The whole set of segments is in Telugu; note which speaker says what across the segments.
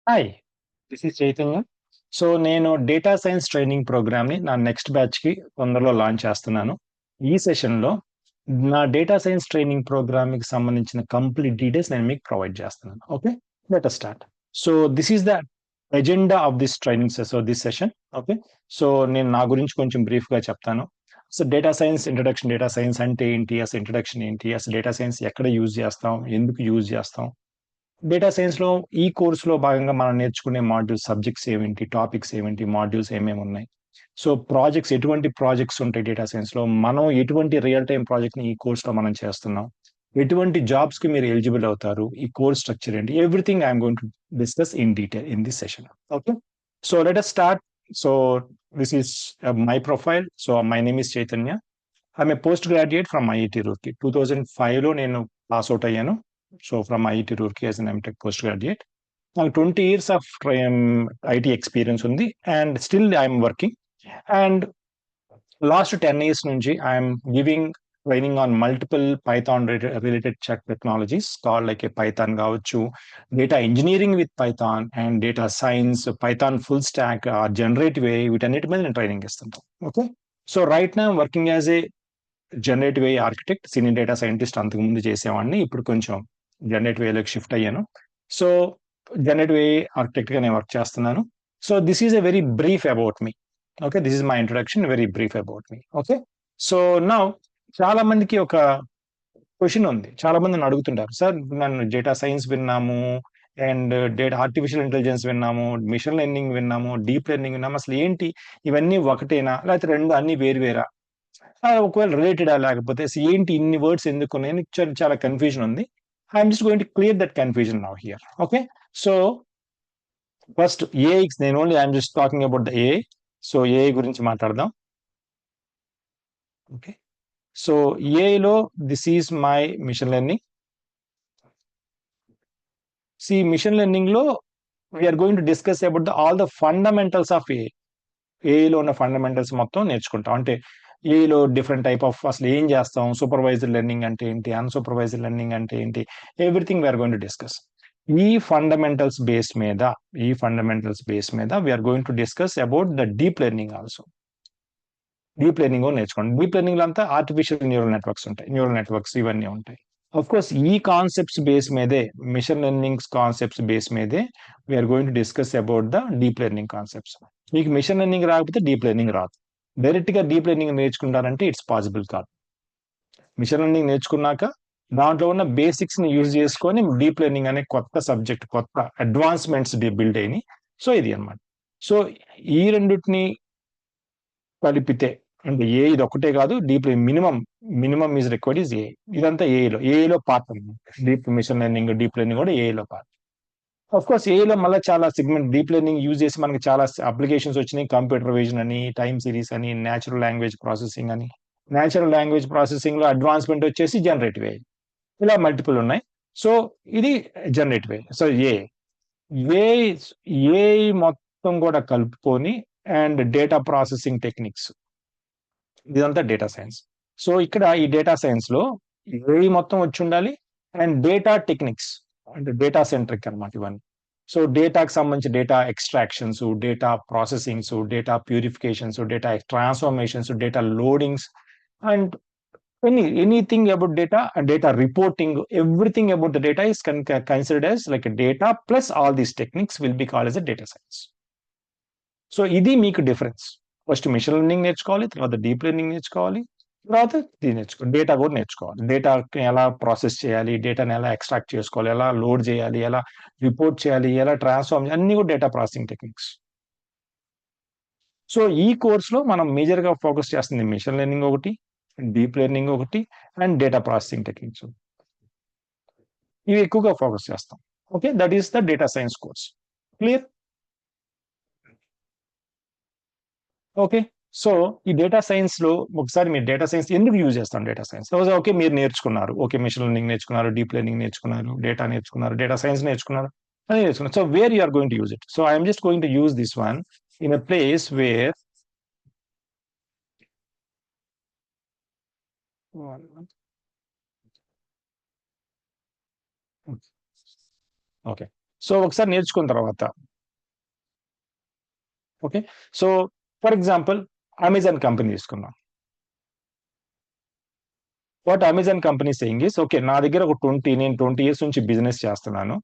Speaker 1: Hi, this is Chaitanya. So నేను డేటా సైన్స్ ట్రైనింగ్ ప్రోగ్రామ్ని నా నెక్స్ట్ బ్యాచ్కి తొందరలో లాంచ్ చేస్తున్నాను. ఈ సెషన్లో నా డేటా సైన్స్ ట్రైనింగ్ ప్రోగ్రామ్కి సంబంధించిన కంప్లీట్ డీటెయిల్స్ నేను మీకు ప్రొవైడ్ చేస్తున్నాను. Okay, let us start. So this is the agenda of this training this session. Okay, so నేను నా గురించి కొంచెం బ్రీఫ్గా చెప్తాను. So data science introduction, data science అంటే ఏంటి, అసలు ఇంట్రడక్షన్ ఏంటి, అసలు డేటా సైన్స్ ఎక్కడ యూజ్ చేస్తాం, ఎందుకు యూజ్ చేస్తాం, డేటా సైన్స్ లో ఈ కోర్సులో భాగంగా మనం నేర్చుకునే మాడ్యూల్స్, సబ్జెక్ట్స్ ఏమిటి, టాపిక్స్ ఏమిటి, మాడ్యూల్స్ ఏమేమి ఉన్నాయి, సో ప్రాజెక్ట్స్, ఎటువంటి ప్రాజెక్ట్స్ ఉంటాయి డేటా సైన్స్ లో, మనం ఎటువంటి రియల్ టైం ప్రాజెక్ట్ ని ఈ కోర్సులో మనం చేస్తున్నాం, ఎటువంటి జాబ్స్ కి మీరు ఎలిజిబుల్ అవుతారు, ఈ కోర్స్ స్ట్రక్చర్ ఏంటి, everything I'm going to discuss in detail in this session. Okay, so let us start. So this is my profile. So my name is Chaitanya. I'm a post graduate from IIT Roorkee. 2005 లో నేను పాస్ అవుట్ అయ్యాను. So from IIT Roorkee as an MTech post graduate. నాకు 20 years ఆఫ్ ఐటీ ఎక్స్పీరియన్స్ ఉంది and still I'm working. And last 10 years నుంచి I'm giving training on multiple Python related technologies call like AI Python కావచ్చు, data engineering with Python and data science, Python full stack, generative AI, వీటన్నిటి మీద నేను ట్రైనింగ్ ఇస్తుంటాను. ఓకే, సో రైట్ నా working as a generative AI architect, senior data scientist అంతకుముందు చేసేవాడిని, ఇప్పుడు కొంచెం జనరేటివ్ ఏలోకి షిఫ్ట్ అయ్యాను. సో జనరేటివ్ ఏ ఆర్కిటెక్ట్ గా నేను వర్క్ చేస్తున్నాను. So this is a very brief about me. Okay, this is my introduction, very brief about me. Okay, so now చాలా మందికి ఒక క్వశ్చన్ ఉంది, చాలా మంది నన్ను అడుగుతుంటారు, సార్ నన్ను డేటా సైన్స్ విన్నాము అండ్ డేటా ఆర్టిఫిషియల్ ఇంటెలిజెన్స్ విన్నాము, మిషన్ లెర్నింగ్ విన్నాము, డీప్ లెర్నింగ్ విన్నాము, అసలు ఏంటి, ఇవన్నీ ఒకటేనా లేకపోతే రెండు అన్ని వేరు వేరా, ఒకవేళ రిలేటెడా, లేకపోతే అసలు ఏంటి ఇన్ని వర్డ్స్ ఎందుకు ఉన్నాయని చాలా కన్ఫ్యూజన్ ఉంది. I'm just going to clear that confusion now here. Okay, so first AI, నేను only I'm just talking about the AI. So AI గురించి మాట్లాడదాం. ఓకే, సో ఏఐలో this is my machine learning. See machine learning లో we're going to discuss about all the fundamentals of AI. ఏఐలో ఉన్న ఫండమెంటల్స్ మొత్తం నేర్చుకుంటాం. అంటే ఏఐలో డిఫరెంట్ టైప్ ఆఫ్, అసలు ఏం చేస్తాం, సూపర్వైజర్ లెర్నింగ్ అంటే ఏంటి, అన్సూపర్వైజర్ లెర్నింగ్ అంటే ఏంటి, everything we are going to discuss. ఈ ఫండమెంటల్స్ బేస్ మీద we are going to discuss about the deep learning also. Deep learning నేర్చుకోండి. డీప్ లెర్నింగ్ లో అంతా ఆర్టిఫిషియల్ న్యూరల్ నెట్వర్క్స్ ఉంటాయి, న్యూరల్ నెట్వర్క్స్ ఇవన్నీ ఉంటాయి. అఫ్ కోర్స్ ఈ కాన్సెప్ట్స్ బేస్ మీదే, మిషన్ లెర్నింగ్ కాన్సెప్ట్స్ బేస్ మీదే we are going to discuss about the deep learning concepts. మీకు మిషన్ లెర్నింగ్ రాకపోతే డీప్ లెర్నింగ్ రాదు. డైరెక్ట్ గా డీప్ లెర్నింగ్ నేర్చుకుంటారంటే ఇట్స్ పాసిబుల్ కాదు. మిషన్ లెర్నింగ్ నేర్చుకున్నాక దాంట్లో ఉన్న బేసిక్స్ ని యూజ్ చేసుకొని డీప్ లెర్నింగ్ అనే కొత్త సబ్జెక్ట్, కొత్త అడ్వాన్స్మెంట్స్ బిల్డ్ అయినాయి. సో ఇది అన్నమాట. సో ఈ రెండింటిని కలిపితే, అంటే ఏ ఇది ఒకటే కాదు, deep minimum is required is a. ఇదంతా ఏఐలో పార్ట్ అనమాట. Deep machine learning, deep learning కూడా ఏఐలో పార్ట్. అఫ్ కోర్స్ ఏఐలో మళ్ళీ చాలా సెగ్మెంట్, డీప్ లెర్నింగ్ యూజ్ చేసి మనకి చాలా అప్లికేషన్స్ వచ్చినాయి. కంప్యూటర్ విజన్ అని, టైమ్ సిరీస్ అని, నేచురల్ లాంగ్వేజ్ ప్రాసెసింగ్ అని. నేచురల్ లాంగ్వేజ్ ప్రాసెసింగ్ లో అడ్వాన్స్మెంట్ వచ్చేసి జనరేటివ్ ఏఐ. ఇలా మల్టిపుల్ ఉన్నాయి. సో ఇది generative AI. So AI AI మొత్తం కూడా కలుపుకొని అండ్ డేటా ప్రాసెసింగ్ టెక్నిక్స్, ఇదంతా డేటా సైన్స్. సో ఇక్కడ ఈ డేటా సైన్స్ లో ఏఐ మొత్తం వచ్చి ఉండాలి అండ్ డేటా టెక్నిక్స్, అంటే డేటా సెంట్రిక్ అన్నమాట ఇవన్నీ. సో డేటాకి సంబంధించి data extractions, data processings, data purifications, data transformations, data loadings and anything about data and data reporting, everything about the data is considered as like data plus all these techniques will be called as a data science. So ఇది మీకు డిఫరెన్స్. ఫస్ట్ మిషన్ లెర్నింగ్ నేర్చుకోవాలి, తర్వాత డీప్ లెర్నింగ్ నేర్చుకోవాలి, తర్వాత ఇది నేర్చుకోవాలి, డేటా కూడా నేర్చుకోవాలి. డేటా ఎలా ప్రాసెస్ చేయాలి, డేటాని ఎలా ఎక్స్ట్రాక్ట్ చేసుకోవాలి, ఎలా లోడ్ చేయాలి, ఎలా రిపోర్ట్ చేయాలి, ఎలా ట్రాన్స్ఫార్మ్ చేయాలి, అన్ని కూడా డేటా ప్రాసెసింగ్ టెక్నిక్స్. సో ఈ కోర్సులో మనం మేజర్ గా ఫోకస్ చేస్తుంది మిషన్ లెర్నింగ్ ఒకటి, డీప్ లెర్నింగ్ ఒకటి అండ్ డేటా ప్రాసెసింగ్ టెక్నిక్స్, ఇవి ఎక్కువగా ఫోకస్ చేస్తాం. Okay, that is the data science course. Clear? Okay, so ఈ డేటా సైన్స్ లో ఒకసారి మీరు డేటా సైన్స్ ఎందుకు యూజ్ చేస్తాం, డేటా సైన్స్ ఓకే మీరు నేర్చుకున్నారు, ఓకే మిషన్ లెర్నింగ్ నేర్చుకున్నారు, డీప్ లెర్నింగ్ నేర్చుకున్నారు, డేటా నేర్చుకున్నారు, డేటా సైన్స్ నేర్చుకున్నారు, అన్ని నేర్చుకున్నారు. So where you are going to use it? So I'm just going to use this one in a place where okay. So ఒకసారి నేర్చుకున్న తర్వాత okay. So for example Amazon company తీసుకుందాం. What Amazon company saying is okay, నా దగ్గర ఒక 20 ఇయర్స్ నుంచి బిజినెస్ చేస్తున్నాను.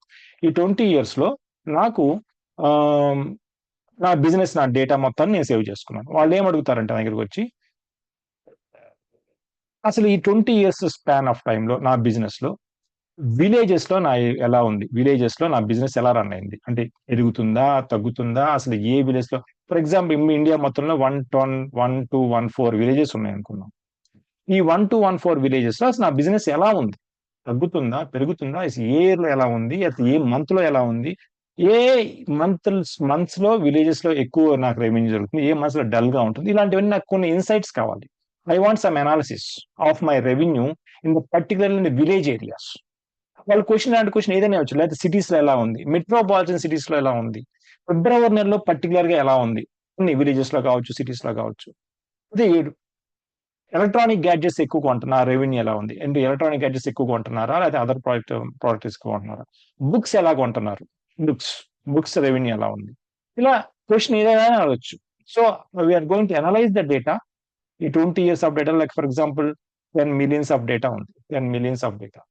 Speaker 1: ఈ 20 ఇయర్స్‌లో నాకు ఆహ్, నా డేటా మొత్తాన్ని నేను సేవ్ చేసుకున్నాను. వాళ్ళేం అడుగుతారంటే నా దగ్గరకొచ్చి, అసలు ఈ 20 ఇయర్స్ స్పాన్ ఆఫ్ టైమ్‌లో నా బిజినెస్‌లో విలేజెస్‌లో ఎలా ఉంది? విలేజెస్‌లో నా బిజినెస్ ఎలా రన్ అయింది? అంటే ఎదుగుతుందా? తగ్గుతుందా? అసలు ఏ విలేజ్‌లో ఫర్ ఎగ్జాంపుల్ ఇండియా మొత్తంలో 1-14 విలేజెస్ ఉన్నాయనుకుందాం. ఈ 1-14 విలేజెస్‌లో అసలు నా బిజినెస్ ఎలా ఉంది? తగ్గుతుందా? పెరుగుతుందా? అసలు ఏ ఇయర్‌లో ఎలా ఉంది? అసలు ఏ మంత్‌లో ఎలా ఉంది? ఏ మంత్స్‌లో విలేజెస్‌లో ఎక్కువ నాకు రెవెన్యూ జరుగుతుంది? ఏ మంత్స్‌లో డల్‌గా ఉంటుంది? ఇలాంటివన్నీ నాకు కొన్ని ఇన్‌సైట్స్ కావాలి. I want some analysis of my revenue particularly in the village areas. వాళ్ళు ఇలాంటి క్వెషన్ ఏదైనా ఇవ్వచ్చు. లేకపోతే సిటీస్‌లో ఎలా ఉంది? మెట్రోపాలిటన్ సిటీస్‌లో ఎలా ఉంది? ఫిబ్రవరి నెలలో పర్టిక్యులర్‌గా ఎలా ఉంది? కొన్ని విలేజెస్‌లో కావచ్చు, సిటీస్‌లో కావచ్చు. అదే ఎలక్ట్రానిక్ గ్యాడ్జెట్స్ ఎక్కువ కొంటున్నా రెవెన్యూ ఎలా ఉంది? అంటే ఎలక్ట్రానిక్ గ్యాడ్జెట్స్ ఎక్కువ కొంటున్నారా? లేకపోతే అదర్ ప్రొడక్ట్స్ ఎక్కువ కొంటున్నారా? బుక్స్ ఎలా కొంటున్నారు? బుక్స్, బుక్స్ రెవెన్యూ ఎలా ఉంది? ఇలా క్వెషన్ ఏదైనా అడగొచ్చు. So, we are going to analyse the data. ఈ 20 years of data like for example 10 millions of data ఉంది. 10 మిలియన్స్ ఆఫ్ డేటా.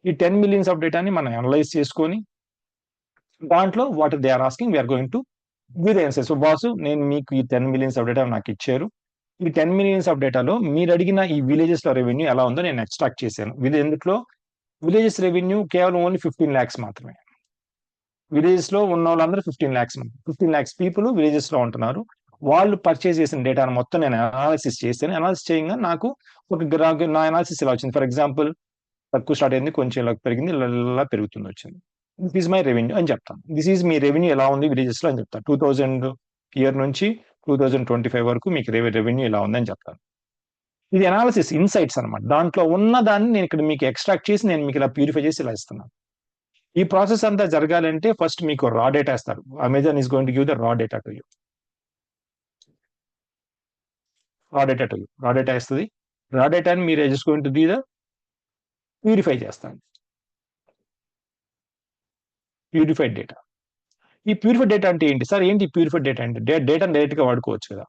Speaker 1: ఈ 10 మిలియన్స్ ఆఫ్ డేటాని మనం అనలైజ్ చేసుకొని దాంట్లో what they are asking we are going to give the answer. So boss, నేను మీకు ఈ 10 మిలియన్స్ ఆఫ్ డేటా నాకిచ్చారు. ఈ 10 మిలియన్స్ ఆఫ్ డేటాలో మీరడిగిన ఈ విలేజెస్‌లో రెవెన్యూ ఎలా ఉందో నేను ఎక్స్ట్రాక్ట్ చేశాను. ఎందుట్లో విలేజెస్ రెవెన్యూ కేవలం ఓన్లీ 15,00,000 మాత్రమే. విలేజెస్‌లో ఉన్నోళ్ళందరూ 15,00,000 15,00,000 పీపుల్ విలేజెస్‌లో ఉంటున్నారు. వాళ్ళు పర్చేజ్ చేసిన డేటాను మొత్తం నేను అనాలిసిస్ చేశాను. అనాలిసిస్ చేయంగా నాకు నా అనాలిసిస్ ఇలా వచ్చింది. ఫర్ ఎగ్జాంపుల్ తక్కువ స్టార్ట్ అయింది. కొంచెం ఇలా పెరిగింది. ఇలా పెరుగుతుంది వచ్చింది. దిస్ ఈజ్ మై రెవెన్యూ అని చెప్తాను. దిస్ ఈజ్ మీ రెవెన్యూ ఎలా ఉంది విలేజెస్‌లో అని చెప్తాను. 2000 ఇయర్ నుంచి 2025 వరకు మీకు రెవెన్యూ ఇలా ఉందని చెప్తాను. ఇది అనాలిసిస్ ఇన్‌సైట్స్ అన్నమాట. దాంట్లో ఉన్న దాన్ని నేను ఇక్కడ మీకు ఎక్స్ట్రాక్ట్ చేసి నేను మీకు ఇలా ప్యూరిఫై చేసి ఇలా ఇస్తున్నాను. ఈ ప్రాసెస్ అంతా జరగాలంటే ఫస్ట్ మీకు రా డేటా ఇస్తారు. Amazon is going to give the raw data to you. Raw data ఇస్తది. రా డేటాని మీరు just going to give the purify చేస్తాను. Purified data. ఈ ప్యూరిఫైడ్ డేటా అంటే ఏంటి? సార్ ఏంటి ప్యూరిఫైడ్ డేటా అంటే? డేటాని డైరెక్ట్‌గా వాడుకోవచ్చు కదా!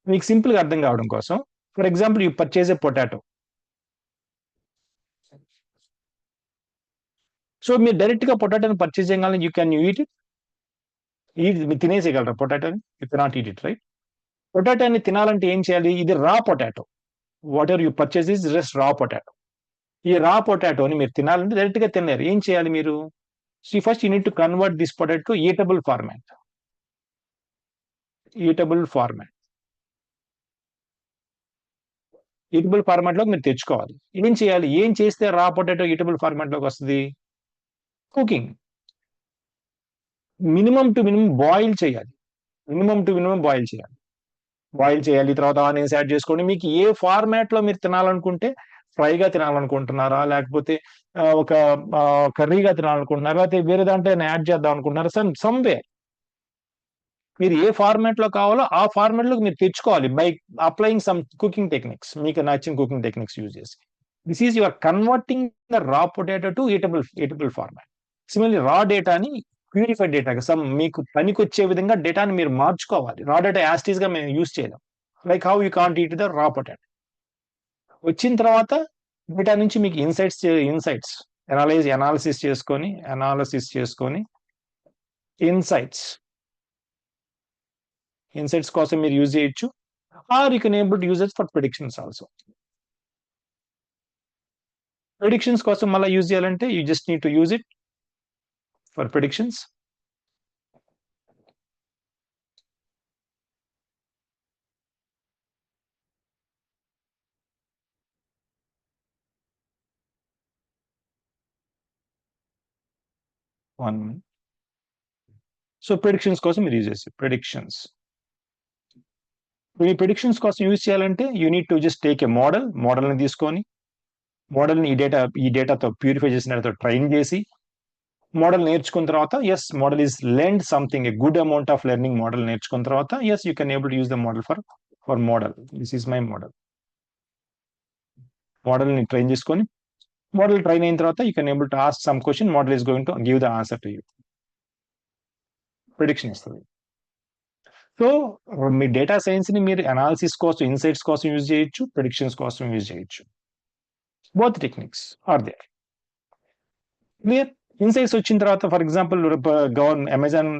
Speaker 1: మీకు సింపుల్‌గా అర్థం కావడం కోసం for example you purchase a potato. So మీరు డైరెక్ట్‌గా పొటాటోని పర్చేజ్ చేయగానే యూ కెన్ ఈట్ ఇట్. మీరు తినేసేయగలరా పొటాటోని? You cannot eat it right? పొటాటోని తినాలంటే ఏం చేయాలి? ఇది raw potato. Whatever you purchase is just raw potato. ఈ రా పొటాటోని మీరు తినాలంటే డైరెక్ట్‌గా తినలేరు. ఏం చేయాలి మీరు? First you need to convert this potato to eatable format. Eatable format. Eatable ఫార్మాట్‌లోకి మీరు తెచ్చుకోవాలి. ఏం చేయాలి? ఏం చేస్తే రా పొటాటో ఈటబుల్ ఫార్మాట్‌లోకి వస్తది? Cooking. Minimum to minimum boil చేయాలి. మినిమమ్ టు మినిమమ్ బాయిల్ చేయాలి. బాయిల్ చేయాలి. తర్వాత ఆనియన్స్ యాడ్ చేసుకోండి. మీకు ఏ ఫార్మాట్‌లో మీరు తినాలనుకుంటే ఫ్రైగా తినాలనుకుంటున్నారా? లేకపోతే ఒక కర్రీగా తినాలనుకుంటున్నారా? లేకపోతే వేరే దాంట్లో ఏమైనా యాడ్ చేద్దాం అనుకుంటున్నారా? సమ్‌వేర్ మీరు ఏ ఫార్మాట్‌లో కావాలో ఆ ఫార్మాట్‌లోకి మీరు తెచ్చుకోవాలి. By applying some cooking techniques. మీకు నచ్చిన కుకింగ్ టెక్నిక్స్ యూజ్ చేసి. This is you are converting the raw potato to eatable format. Similarly raw డేటాని ప్యూరిఫైడ్ డేటాగా మీకు పనికొచ్చే విధంగా డేటాని మీరు మార్చుకోవాలి. రా డేటా యాస్ ఇట్ ఈస్‌గా మేము యూజ్ చేయలేం. Like how you can't eat the raw potato. వచ్చిన తర్వాత డేటా నుంచి మీకు ఇన్సైట్స్ అనాలిసిస్ చేసుకొని ఇన్సైట్స్ ఇన్సైట్స్ కోసం మీరు యూజ్ చేయొచ్చు. Or you can able to use it for predictions also. Predictions కోసం మళ్ళా యూజ్ చేయాలంటే you just need to use it for predictions. One so predictions కోసం మీరు యూజ్ చేసి ప్రిడిక్షన్స్. ఈ ప్రిడిక్షన్స్ కోసం యూజ్ చేయాలంటే you need to just take a మోడల్‌ని తీసుకొని మోడల్‌ని ఈ డేటాతో ప్యూరిఫై చేసిన డేటాతో ట్రైన్ చేసి మోడల్ నేర్చుకున్న తర్వాత model is learned something good amount of learning model నేర్చుకున్న తర్వాత you can able to use the model for model. This is my model. మోడల్‌ని ట్రైన్ చేసుకొని మోడల్ ట్రైన్ అయిన తర్వాత you can able to ask some question. Model is going to give the answer to you. Prediction ఇస్తుంది. సో మీ డేటా సైన్స్ ని మీరు అనాలిసిస్ కోసం, ఇన్సైట్స్ కోసం యూజ్ చేయొచ్చు, ప్రిడిక్షన్స్ కోసం యూజ్ చేయొచ్చు. Both techniques are there. Clear? Insights వచ్చిన తర్వాత ఫర్ ఎగ్జాంపుల్ అమెజాన్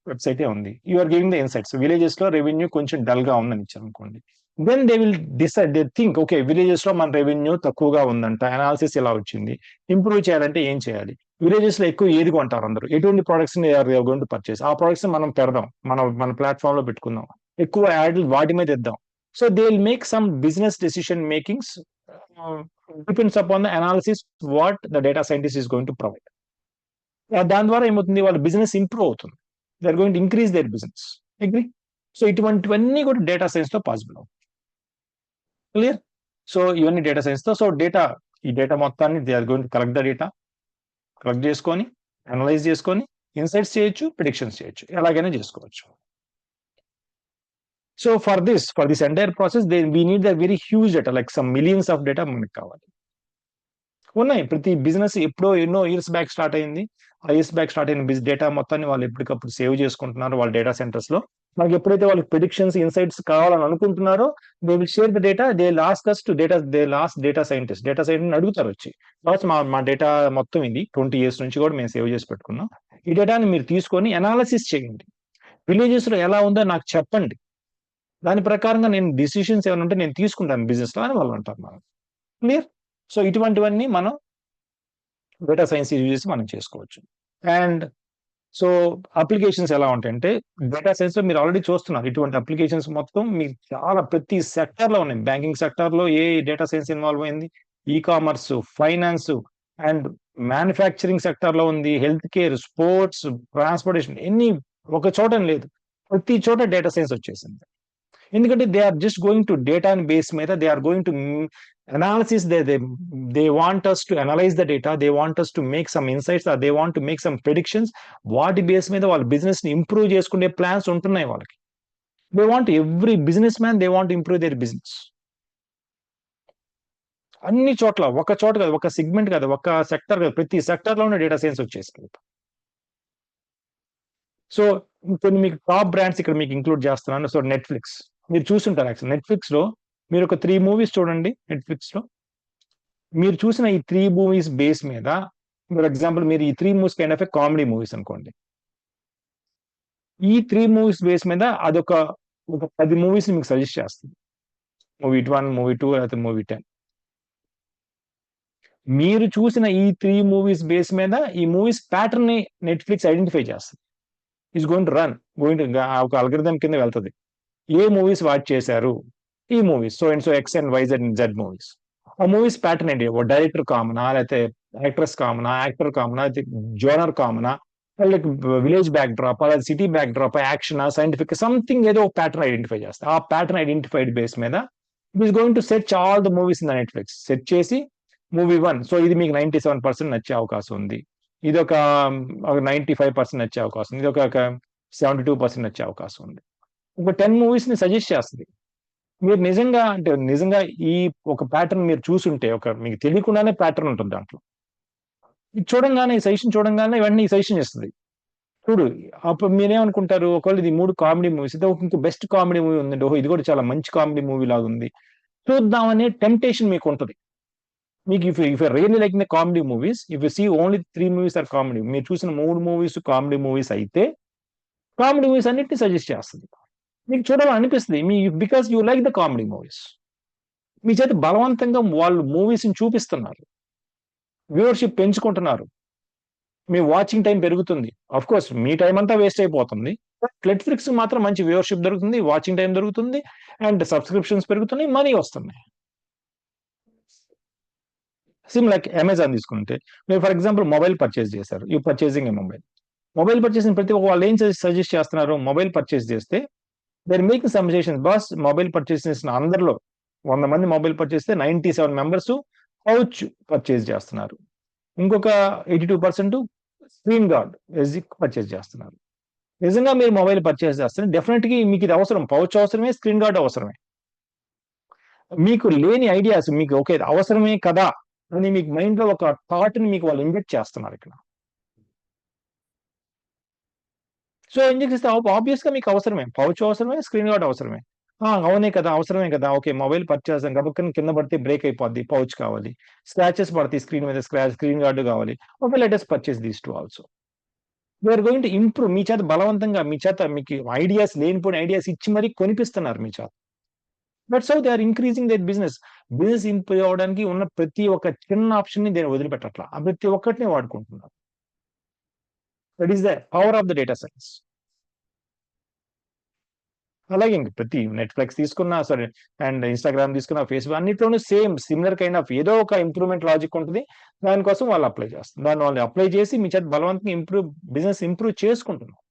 Speaker 1: వెబ్సైట్ ఉంది, you are giving the insights. Villages లో రెవెన్యూ కొంచెం డల్ గా ఉందని ఇచ్చారు అనుకోండి, then they will decide, they think okay villages లో మన రెవెన్యూ తక్కువగా ఉందంట, అనాలిసిస్ ఎలా వచ్చింది, ఇంప్రూవ్ చేయాలంటే ఏం చేయాలి, విలేజెస్ లో ఎక్కువ ఏది కొంటారు అందరూ, ఎటువంటి ప్రొడక్ట్స్ గోయింగ్ టు పర్చేస్, ఆ ప్రొడక్ట్స్ మనం పెడదాం, మన ప్లాట్ఫామ్ లో పెట్టుకుందాం, ఎక్కువ యాడ్లు వాటి మీద ఇద్దాం. So they will make some business decision makings depends upon the analysis what the data scientist is going to provide. దాని ద్వారా ఏమవుతుంది, వాళ్ళ బిజినెస్ ఇంప్రూవ్ అవుతుంది, they are going to increase their business. Agree? So ఇటువంటివన్నీ కూడా డేటా సైన్స్ తో పాసిబుల్ అవుతుంది. క్లియర్? సో ఇవన్నీ డేటా సైన్స్ తో. సో ఈ డేటా మొత్తాన్ని they are going to collect the data, collect చేసుకొని, అనలైజ్ చేసుకొని, ఇన్సైట్స్ చేయొచ్చు, ప్రిడిక్షన్స్ చేయొచ్చు, ఎలాగైనా చేసుకోవచ్చు. So for this entire process we need the very huge data, like some millions of data మనకి కావాలి. ఉన్నాయి, ప్రతి బిజినెస్ ఎప్పుడో ఎన్నో ఇయర్స్ బ్యాక్ స్టార్ట్ అయింది. ఆ ఇయర్స్ బ్యాక్ స్టార్ట్ అయిన డేటా మొత్తాన్ని వాళ్ళు ఎప్పటికప్పుడు సేవ్ చేసుకుంటున్నారు వాళ్ళ డేటా సెంటర్స్ లో. మనకి ఎప్పుడైతే వాళ్ళకి ప్రిడిక్షన్స్, ఇన్సైట్స్ కావాలని అనుకుంటున్నారో, they will share the data, they last us to data scientist అడుగుతారు వచ్చి, బాస్ మా డేటా మొత్తం ఇది 20 years నుంచి కూడా మేము సేవ్ చేసి పెట్టుకున్నాం, ఈ డేటాని మీరు తీసుకొని అనాలిసిస్ చేయండి, విలేజెస్ లో ఎలా ఉందో నాకు చెప్పండి, దాని ప్రకారంగా నేను డిసిషన్స్ ఏమైనా ఉంటే నేను తీసుకుంటాను బిజినెస్ లో అని వాళ్ళు అంటారు మనం. క్లియర్? సో ఇటువంటివన్నీ మనం డేటా సైన్స్ యూజ్ చేసి మనం చేసుకోవచ్చు. అండ్ సో అప్లికేషన్స్ ఎలా ఉంటాయంటే, డేటా సైన్స్ లో మీరు ఆల్రెడీ చూస్తున్నారు, ఇటువంటి అప్లికేషన్స్ మొత్తం మీకు చాలా ప్రతి సెక్టర్ లో ఉన్నాయి. బ్యాంకింగ్ సెక్టర్ లో ఏ డేటా సైన్స్ ఇన్వాల్వ్ అయింది, e commerce, finance and manufacturing sector లో ఉంది, హెల్త్ కేర్, స్పోర్ట్స్, ట్రాన్స్పోర్టేషన్, ఎన్ని ఒక చోట లేదు, ప్రతి చోట డేటా సైన్స్ వచ్చేసింది. ఎందుకంటే they are just going to database మీద, they are going to analysis, they want us to analyse the data, they want us to make some insights, they want to make some predictions. వాటి బేస్ మీద వాళ్ళ బిజినెస్ ని ఇంప్రూవ్ చేసుకునే ప్లాన్స్ ఉంటున్నాయి వాళ్ళకి. They want every businessman, they want improve their business. అన్ని చోట్ల, ఒక చోట కాదు, ఒక సెగ్మెంట్ కాదు, ఒక సెక్టర్ కాదు, ప్రతి సెక్టర్ లో ఉన్న డేటా సైన్స్ వచ్చేసింది. సో కొన్ని మీకు టాప్ బ్రాండ్స్ ఇక్కడ మీకు ఇంక్లూడ్ చేస్తున్నాను. సో నెట్ఫ్లిక్స్ మీరు చూస్తుంటారు, యాక్చువల్ నెట్ఫ్లిక్స్ లో మీరు ఒక 3 మూవీస్ చూడండి. నెట్ఫ్లిక్స్ లో మీరు చూసిన ఈ 3 మూవీస్ బేస్ మీద, ఫర్ ఎగ్జాంపుల్ మీరు ఈ 3 movies kind of comedy movies అనుకోండి, ఈ 3 మూవీస్ బేస్ మీద అదొక ఒక 10 మూవీస్ మీకు సజెస్ట్ చేస్తుంది. మూవీ 1, మూవీ 2 లేకపోతే మూవీ 10. మీరు చూసిన ఈ 3 మూవీస్ బేస్ మీద ఈ మూవీస్ ప్యాటర్న్ ని నెట్ఫ్లిక్స్ ఐడెంటిఫై చేస్తుంది. ఈస్ గోయింగ్ టు రన్, ఒక అల్గరిథం కింద వెళ్తుంది, ఏ మూవీస్ వాచ్ చేశారు, ఈ movies so and so X and Y Z movies. ఆ మూవీస్ ప్యాటర్న్ ఏంటి, ఓ డైరెక్టర్ కామనా, లేకపోతే యాక్ట్రెస్ కామనా, యాక్టర్ కామనా, జోనర్ కామనా, లైక్ విలేజ్ బ్యాక్ డ్రాప్, లేదా city backdrop, action, scientific, something ఏదో ఒక ప్యాటర్న్ ఐడెంటిఫై చేస్తారు. ఆ ప్యాటర్న్ ఐడెంటిఫైడ్ బేస్ మీద it is going to search all the movies in the Netflix. Search చేసి మూవీ 1, సో ఇది మీకు 97% నచ్చే అవకాశం ఉంది, ఇది ఒక 95% నచ్చే అవకాశం ఉంది, ఇది ఒక 72% నచ్చే అవకాశం ఉంది. ఒక 10 మూవీస్ ని సజెస్ట్ చేస్తుంది. మీరు నిజంగా ఈ ఒక ప్యాటర్న్ మీరు చూసుంటే, మీకు తెలియకుండానే ప్యాటర్న్ ఉంటుంది దాంట్లో. ఇది చూడంగానే, ఈ సజెషన్ చూడంగానే ఇవన్నీ ఈ సజెషన్ ఇస్తుంది. చూడు, అప్పుడు మీరేమనుకుంటారు, ఒకవేళ ఇది 3 కామెడీ మూవీస్, ఇది ఇంకో బెస్ట్ కామెడీ మూవీ ఉందండి, ఓహో ఇది కూడా చాలా మంచి కామెడీ మూవీ లాగా ఉంది, చూద్దామనే టెంప్టేషన్ మీకు ఉంటుంది. మీకు if really like the comedy movies, if you see only 3 movies are comedy, మీరు చూసిన 3 మూవీస్ కామెడీ మూవీస్ అయితే, కామెడీ మూవీస్ అన్నిటిని సజెస్ట్ చేస్తుంది. మీకు చూడాలని అనిపిస్తుంది, because you like the comedy movies. మీ చేత బలవంతంగా వాళ్ళు మూవీస్ ని చూపిస్తున్నారు, వ్యూవర్షిప్ పెంచుకుంటున్నారు, మీ వాచింగ్ టైం పెరుగుతుంది. ఆఫ్ కోర్స్ మీ టైం అంతా వేస్ట్ అయిపోతుంది, నెట్ఫ్లిక్స్ మాత్రం మంచి వ్యూవర్షిప్ దొరుకుతుంది, వాచింగ్ టైం దొరుకుతుంది, అండ్ సబ్స్క్రిప్షన్స్ పెరుగుతున్నాయి, మనీ వస్తున్నాయి. సిమ్ లైక్ అమెజాన్ తీసుకుంటే, మీరు ఫర్ ఎగ్జాంపుల్ మొబైల్ పర్చేస్ చేశారు, యూ పర్చేసింగ్ ఏ మొబైల్ పర్చేసిన ప్రతి ఒక్క వాళ్ళు ఏం సజెస్ట్ చేస్తున్నారు, మొబైల్ పర్చేస్ చేస్తే their making some suggestions, boss mobile purchase చేసిన అందరిలో 100 మంది మొబైల్ పర్చేస్తే 97 మెంబర్స్ పౌచ్ పర్చేస్ చేస్తున్నారు, ఇంకొక 82% స్క్రీన్ గార్డ్ పర్చేస్ చేస్తున్నారు. నిజంగా మీరు మొబైల్ పర్చేస్ చేస్తే డెఫినెట్ గా మీకు ఇది అవసరం, పౌచ్ అవసరమే, స్క్రీన్ గార్డ్ అవసరమే. మీకు లేని ఐడియాస్ మీకు ఓకే అవసరమే కదా అని మీకు మైండ్ లో ఒక థాట్ ని మీకు వాళ్ళు ఇంజెక్ట్ చేస్తున్నారు ఇక్కడ. సో ఏం చేస్తే ఆబ్వియస్ గా మీకు అవసరమే, పౌచ్ అవసరమే, స్క్రీన్ గార్డ్ అవసరమే. అవునే కదా, అవసరమే కదా, ఓకే మొబైల్ పర్చేస్ చేస్తాం కాబట్టి కింద పడితే బ్రేక్ అయిపోద్ది, పౌచ్ కావాలి, స్క్రాచెస్ పడతాయి స్క్రీన్ మీద, స్క్రీన్ గార్డ్ కావాలి, okay let us purchase these two also. We're going to improve, మీ చేత బలవంతంగా, మీ చేత మీకు ఐడియాస్, లేనిపోయిన ఐడియాస్ ఇచ్చి మరీ కొనిపిస్తున్నారు మీ చేత. That's how they are increasing their business. Business improve అవ్వడానికి ఉన్న ప్రతి ఒక్క చిన్న ఆప్షన్ ని నేను వదిలిపెట్టట్లా, ఆ ప్రతి ఒక్కటిని వాడుకుంటున్నారు. That is the power of the data science. అలాగే ఇంక ప్రతి నెట్ఫ్లిక్స్ తీసుకున్నా సరే, అండ్ ఇన్స్టాగ్రామ్ తీసుకున్నా, ఫేస్బుక్, అన్నిట్లోనూ సేమ్ సిమిలర్ కైండ్ ఆఫ్ ఏదో ఒక ఇంప్రూవ్మెంట్ లాజిక్ ఉంటుంది. దానికోసం వాళ్ళు అప్లై చేస్తారు, దాన్ని వాళ్ళు అప్లై చేసి మీ చేత బలవంతంగా బిజినెస్ ఇంప్రూవ్ చేసుకుంటున్నారు.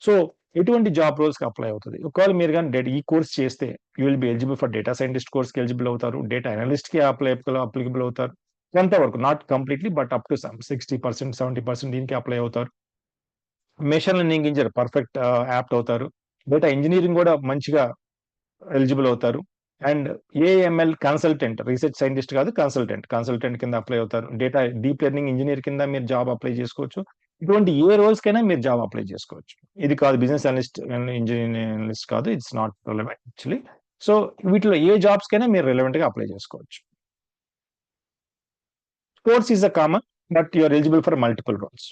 Speaker 1: సో ఎటువంటి జాబ్ రోల్స్ కి అప్లై అవుతుంది, ఒకవేళ మీరు కానీ ఈ కోర్స్ చేస్తే you will be eligible for data scientist course కి ఎలిజిబుల్ అవుతారు, డేటా అనలిస్ట్ కి అప్లికబుల్ అవుతారు, కొంతవరకు, not completely but up to 60%, 70% దీనికి అప్లై అవుతారు. Machine learning engineer perfect apt అవుతారు, డేటా ఇంజనీరింగ్ కూడా మంచిగా ఎలిజిబుల్ అవుతారు, and AML consultant, research scientist కాదు, కన్సల్టెంట్ కింద అప్లై అవుతారు, డేటా డీప్ లెర్నింగ్ ఇంజనీర్ కింద మీరు జాబ్ అప్లై చేసుకోవచ్చు. ఇటువంటి ఏ రోల్స్ కైనా మీరు జాబ్ అప్లై చేసుకోవచ్చు. ఇది కాదు బిజినెస్ అనలిస్ట్, ఇంజనీరింగ్ అనలిస్ట్ కాదు, it's not relevant actually. So వీటిలో ఏ జాబ్స్ కైనా మీరు రిలవెంట్ గా అప్లై చేసుకోవచ్చు. Course is the common, but you are eligible for multiple roles.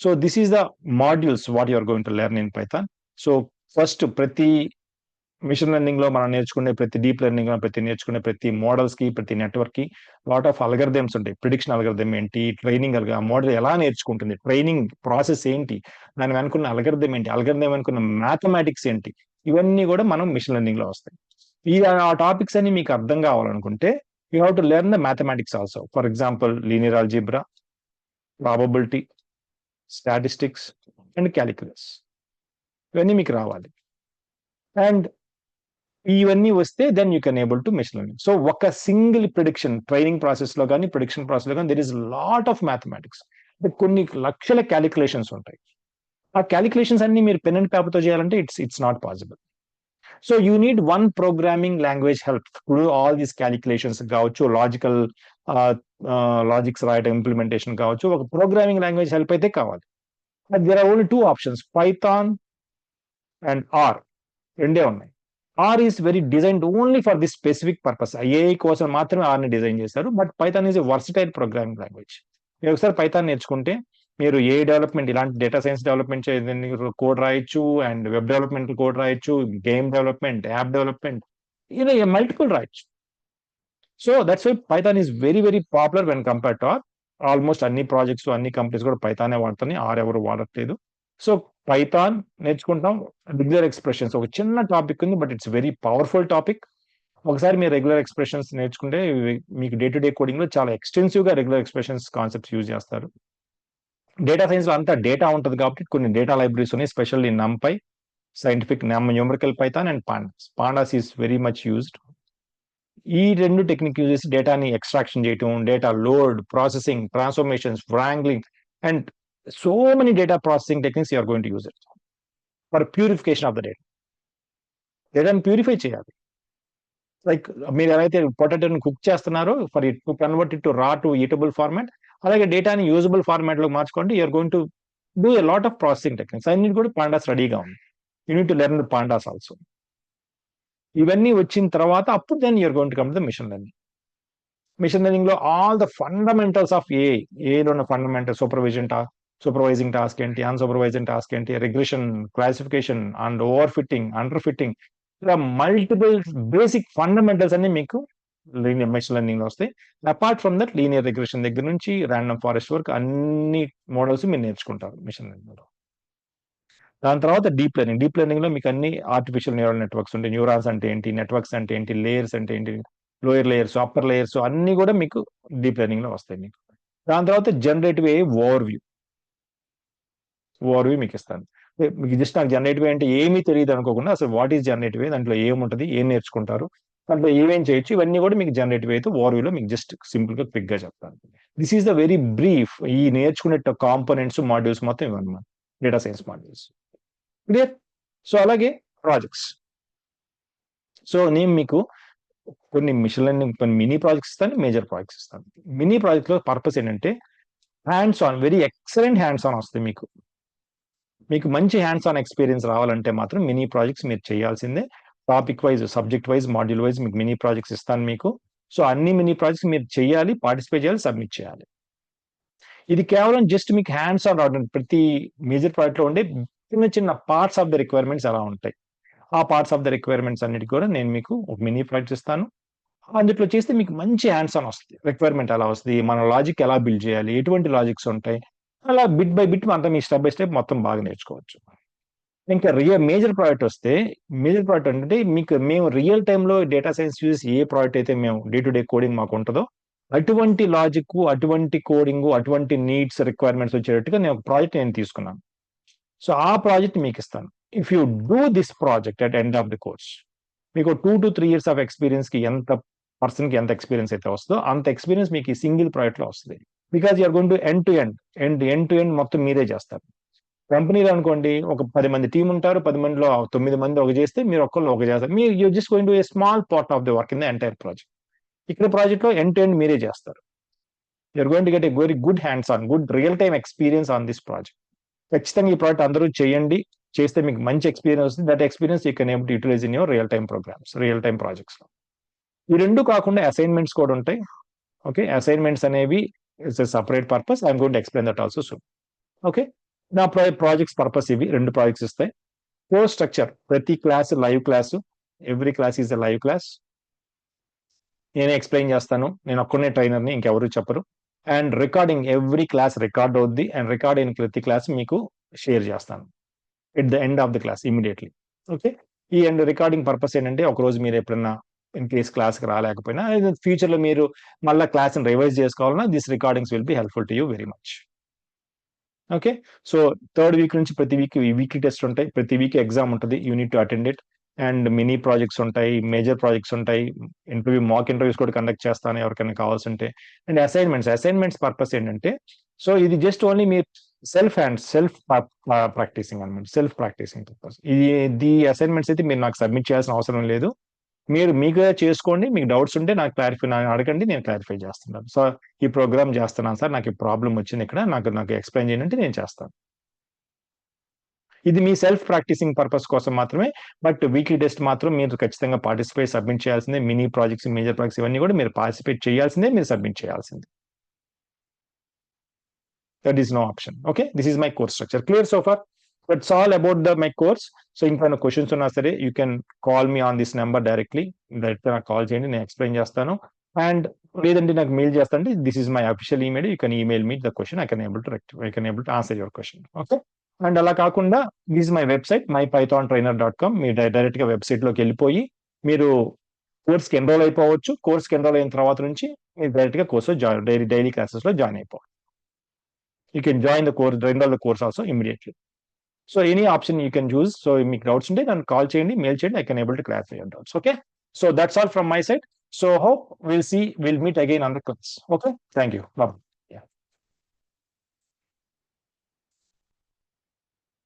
Speaker 1: So this is the modules what you are going to learn in Python. So first, ప్రతి మిషన్ లెర్నింగ్ లో మనం నేర్చుకునే ప్రతి, డీప్ లెర్నింగ్ లో నేర్చుకునే ప్రతి మోడల్స్ కి, ప్రతి నెట్వర్క్ కి లాట్ ఆఫ్ అల్గరిథమ్స్ ఉంటాయి. ప్రిడిక్షన్ అల్గరిథం ఏంటి, ట్రైనింగ్ మోడల్ ఎలా నేర్చుకుంటుంది, ట్రైనింగ్ ప్రాసెస్ ఏంటి, దాని వెనుకున్న అల్గరిథం ఏంటి, అల్గరిథం వెనుకున్న మ్యాథమెటిక్స్ ఏంటి, ఇవన్నీ కూడా మనం మిషన్ లెర్నింగ్ లో వస్తాయి. ఆ టాపిక్స్ అన్ని మీకు అర్థం కావాలనుకుంటే you have to learn the mathematics also. For example linear algebra, probability, statistics and calculus, ఇవన్నీ మీకు రావాలి. అండ్ ఇవన్నీ వస్తే then you can able to machine learning. So ఒక సింగిల్ ప్రిడిక్షన్ ట్రైనింగ్ ప్రాసెస్ లో కానీ, ప్రిడిక్షన్ ప్రాసెస్ లో కానీ there is lot of mathematics. కొన్ని లక్షల క్యాలిక్యులేషన్స్ ఉంటాయి. ఆ క్యాలిక్యులేషన్స్ అన్ని మీరు పెన్ అండ్ పేపర్ తో చేయాలంటే it's not possible. So you need one programming language help to do all these calculations కావచ్చు, లాజిక్స్ రాయడం, ఇంప్లిమెంటేషన్ కావచ్చు, ఒక ప్రోగ్రామింగ్ లాంగ్వేజ్ హెల్ప్ అయితే కావాలి. There are only two options, Python and R, రెండే ఉన్నాయి. R is very designed only for this specific purpose, AI కోసం మాత్రమే ఆర్ ని డిజైన్ చేశారు. But Python is a versatile programming language. మీరు ఒకసారి పైథాన్ నేర్చుకుంటే మీరు ఏ డెవలప్మెంట్, ఇలాంటి డేటా సైన్స్ డెవలప్మెంట్ కోడ్ రాయొచ్చు, అండ్ వెబ్ డెవలప్మెంట్ కోడ్ రాయొచ్చు, గేమ్ డెవలప్మెంట్, యాప్ డెవలప్మెంట్, ఇలా మల్టిపుల్ రాయొచ్చు. So that's why Python is very very popular when compare to R. Almost అన్ని ప్రాజెక్ట్స్, అన్ని కంపెనీస్ కూడా పైథానే వాడుతున్నాయి, ఆర్ ఎవరు వాడట్లేదు. సో పైథాన్ నేర్చుకుంటాం. రెగ్యులర్ ఎక్స్ప్రెషన్స్ ఒక చిన్న టాపిక్ ఉంది, but it's very powerful topic. ఒకసారి మీరు రెగ్యులర్ ఎక్స్ప్రెషన్స్ నేర్చుకుంటే మీకు డే టు డే కోడింగ్ లో చాలా ఎక్స్టెన్సివ్ గా రెగ్యులర్ ఎక్స్ప్రెషన్స్ కాన్సెప్ట్స్ యూజ్ చేస్తారు. డేటా సైన్స్ లో అంతా డేటా ఉంటుంది కాబట్టి కొన్ని డేటా లైబ్రరీస్ ఉన్నాయి, specially NumPy, scientific numerical Python and pandas is very much used. ఈ రెండు టెక్నిక్ యూజ్ చేసి డేటాని ఎక్స్ట్రాక్షన్ చేయటం, data load, processing, transformations, wrangling, and so many data processing techniques you're going to use it for purification of the data. డేటాని ప్యూరిఫై చేయాలి. లైక్ మీరు ఎవరైతే పొటాటోని కుక్ చేస్తున్నారో for it to convert it to raw to eatable format, అలాగే డేటాని యూజబుల్ ఫార్మాట్ లో మార్చుకోండి. You're going to do a lot of processing techniques. అన్నిటి కూడా పాండాస్ రెడీగా ఉంది. You need to learn the pandas also. ఇవన్నీ వచ్చిన తర్వాత అప్పుడు then you're going to come to the machine learning. Machine learning లో ఆల్ ద ఫండమెంటల్స్ ఆఫ్ ఏలో ఉన్న ఫండమెంటల్ సూపర్వైజింగ్ టాస్క్ ఏంటి, అన్సూపర్వైజింగ్ టాస్క్ ఏంటి, regression, classification and over fitting, under fitting, ఇలా మల్టిపుల్ బేసిక్ ఫండమెంటల్స్ అన్ని మీకు మిషన్ లెర్నింగ్ లో వస్తాయి. Apart from that linear regression దగ్గర నుంచి ర్యాండమ్ ఫారెస్ట్ వరకు అన్ని మోడల్స్ మీరు నేర్చుకుంటారు మిషన్ లెర్నింగ్ లో. దాని తర్వాత డీప్ లెర్నింగ్ లో మీకు అన్ని ఆర్టిఫిషియల్ న్యూరల్ నెట్వర్క్స్ ఉంటాయి. న్యూరాన్స్ అంటే ఏంటి, నెట్వర్క్స్ అంటే ఏంటి, లేయర్స్ అంటే ఏంటి, లోయర్ లేయర్స్, అప్పర్ లేయర్స్, అన్ని కూడా మీకు డీప్ లెర్నింగ్ లో వస్తాయి మీకు. దాని తర్వాత జనరేటివ్ ఏ ఓవర్వ్యూ మీకు ఇస్తాను. మీకు జస్ట్ నాకు జనరేటివ్ అంటే ఏమీ తెలియదు అనుకోకుండా అసలు వాట్ ఈస్ జనరేటివ్, దాంట్లో ఏముంటది, ఏం నేర్చుకుంటారు, దాంట్లో ఏమేం చేయొచ్చు, ఇవన్నీ కూడా మీకు జనరేటివ్ అయితే ఓవర్వ్యూలో మీకు జస్ట్ సింపుల్ గా క్విక్ గా చెప్తాను. This is the very brief. ఈ నేర్చుకునే కాంపోనెంట్స్, మాడ్యూల్స్ మొత్తం ఇవన్నమాట, data science modules. Clear? So అలాగే ప్రాజెక్ట్స్. సో నేను మీకు కొన్ని మిషన్ లెర్నింగ్, కొన్ని మినీ ప్రాజెక్ట్స్ ఇస్తాను, మేజర్ ప్రాజెక్ట్స్ ఇస్తాను. మినీ ప్రాజెక్ట్ లో పర్పస్ ఏంటంటే hands on, very excellent hands on వస్తాయి మీకు. మీకు మంచి హ్యాండ్స్ ఆన్ ఎక్స్పీరియన్స్ రావాలంటే మాత్రం మినీ ప్రాజెక్ట్స్ మీరు చేయాల్సిందే. Topic wise, subject wise, module wise మీకు మినీ ప్రాజెక్ట్స్ ఇస్తాను మీకు. సో అన్ని మినీ ప్రాజెక్ట్స్ మీరు చేయాలి, పార్టిసిపేట్ చేయాలి, సబ్మిట్ చేయాలి. ఇది కేవలం జస్ట్ మీకు హ్యాండ్స్ ఆన్ రావడం. ప్రతి మేజర్ ప్రాజెక్ట్ లో ఉండే చిన్న చిన్న పార్ట్స్ ఆఫ్ ద రిక్వైర్మెంట్స్ ఎలా ఉంటాయి, ఆ పార్ట్స్ ఆఫ్ ద రిక్వైర్మెంట్స్ అన్నిటి కూడా నేను మీకు ఒక మినీ ప్రాజెక్ట్ ఇస్తాను. అందులో చేస్తే మీకు మంచి హ్యాండ్స్ ఆన్ వస్తుంది. రిక్వైర్మెంట్ ఎలా వస్తుంది, మన లాజిక్ ఎలా బిల్డ్ చేయాలి, ఎటువంటి లాజిక్స్ ఉంటాయి, అలా బిట్ బై బిట్ అంతా మీ స్టెప్ బై స్టెప్ మొత్తం బాగా నేర్చుకోవచ్చు. ఇంకా మేజర్ ప్రాజెక్ట్ వస్తే, మేజర్ ప్రాజెక్ట్ అంటే మేము రియల్ టైంలో data science use a project అయితే మేము డే టు డే కోడింగ్ మాకు ఉంటుందో అటువంటి లాజిక్, అటువంటి కోడింగ్, అటువంటి నీడ్స్, రిక్వైర్మెంట్స్ వచ్చేటట్టుగా నేను ఒక ప్రాజెక్ట్ తీసుకున్నాను. సో ఆ ప్రాజెక్ట్ మీకు ఇస్తాను. If you do this project at end of the course, మీకు 2 to 3 years ఆఫ్ ఎక్స్పీరియన్స్ కి ఎంత పర్సన్కి ఎంత ఎక్స్పీరియన్స్ అయితే వస్తుందో అంత ఎక్స్పీరియన్స్ మీకు ఈ సింగిల్ ప్రాజెక్ట్ లో వస్తుంది. Because you're going to end to end మొత్తం మీరే చేస్తారు. కంపెనీలో అనుకోండి ఒక 10 మంది టీం ఉంటారు, 10 మందిలో 9 మంది ఒక చేస్తే మీరు ఒక్కళ్ళు ఒక చేస్తారు. మీరు you just going to a small part of the work in the entire project. ఇక్కడ ప్రాజెక్ట్ లో ఎండ్ టు ఎండ్ మీరే చేస్తారు. You're going to get a very good hands on, good real time experience on this project. ఖచ్చితంగా ఈ ప్రాజెక్ట్ అందరూ చేయండి, చేస్తే మీకు మంచి ఎక్స్పీరియన్స్ వస్తుంది. That experience you can able to utilize in your real time programs, real time projects లో. ఈ రెండు కాకుండా అసైన్మెంట్స్ కూడా ఉంటాయి. ఓకే, అసైన్మెంట్స్ అనేవి it's separate purpose. I'm going to explain that also soon. Okay, నా ప్రాజెక్ట్స్ పర్పస్ ఇవి 2 ప్రాజెక్ట్స్ ఇస్తాయి. కోర్స్ స్ట్రక్చర్, ప్రతి class live class, every class is a live class. నేనే ఎక్స్ప్లెయిన్ చేస్తాను, నేను ఒక్కనే ట్రైనర్ని, ఇంకెవరు చెప్పరు. And recording, every class record అవుద్ది, అండ్ రికార్డ్ అయిన ప్రతి క్లాస్ మీకు షేర్ చేస్తాను at the end of the class immediately. Okay, ఈ ఎండ్ రికార్డింగ్ పర్పస్ ఏంటంటే ఒకరోజు మీరు ఎప్పుడన్నా ఇన్ కేస్ క్లాస్కి రాలేకపోయినా, ఫ్యూచర్లో మీరు మళ్ళీ క్లాస్ని రివైజ్ చేసుకోవాలన్నా this recordings will be helpful to you very much. Okay, so 3rd week నుంచి ప్రతి వీక్ వీక్లీ టెస్ట్ ఉంటాయి, ప్రతి వీక్ ఎగ్జామ్ ఉంటుంది, you need to attend it. And mini projects ఉంటాయి, మేజర్ ప్రాజెక్ట్స్ ఉంటాయి, మాక్ ఇంటర్వ్యూస్ కూడా కండక్ట్ చేస్తాను ఎవరికైనా కావాల్సి ఉంటే. అండ్ అసైన్మెంట్స్ పర్పస్ ఏంటంటే, సో ఇది జస్ట్ ఓన్లీ మీ సెల్ఫ్ ప్రాక్టీసింగ్ అనమాట, సెల్ఫ్ ప్రాక్టీసింగ్ పర్పస్. ఇది అసైన్మెంట్స్ అయితే మీరు నాకు సబ్మిట్ చేయాల్సిన అవసరం లేదు, మీరు మీకుగా చేసుకోండి. మీకు డౌట్స్ ఉంటే నాకు అడగండి, నేను క్లారిఫై చేస్తున్నాను. సో ఈ ప్రోగ్రామ్ చేస్తున్నాను సార్, నాకు ఈ ప్రాబ్లం వచ్చింది ఇక్కడ, నాకు ఎక్స్ప్లెయిన్ చేయండి అంటే నేను చేస్తాను. ఇది మీ సెల్ఫ్ ప్రాక్టీసింగ్ పర్పస్ కోసం మాత్రమే. బట్ వీక్లీ టెస్ట్ మాత్రం మీరు ఖచ్చితంగా పార్టిసిపేట్, సబ్మిట్ చేయాల్సిందే. మినీ ప్రాజెక్ట్స్, మేజర్ ప్రాజెక్ట్స్ ఇవన్నీ కూడా మీరు పార్టిసిపేట్ చేయాల్సిందే, మీరు సబ్మిట్ చేయాల్సిందే. That is no option. Okay, this is my course structure. Clear so far? That's all about my course. So ఇంకా క్వశ్చన్స్ ఉన్నా సరే you can call me on this number directly. డైరెక్ట్గా నాకు కాల్ చేయండి, నేను ఎక్స్ప్లెయిన్ చేస్తాను. అండ్ లేదంటే నాకు మెయిల్ చేస్తాను, this is my official email, you can email me the question, I can able to answer your question. Okay, and అలా కాకుండా దిస్ మై వెబ్సైట్ mypythontrainer.com. మీరు డైరెక్ట్ గా వెబ్సైట్ లోకి వెళ్ళిపోయి మీరు కోర్స్కి ఎన్రోల్ అయిపోవచ్చు. కోర్స్కి ఎన్రోల్ అయిన తర్వాత నుంచి మీరు డైరెక్ట్ గా కోర్స్ డైలీ క్లాసెస్ లో జాయిన్ అయిపోవచ్చు. You can join the course, enrol the course also immediately. So any option you can choose. So మీకు డౌట్స్ ఉంటే నన్ను కాల్ చేయండి, మెయిల్ చేయండి, I can able to clarify your doubts. Okay, so that's all from my side. So hope will meet again on the class. Okay, thank you.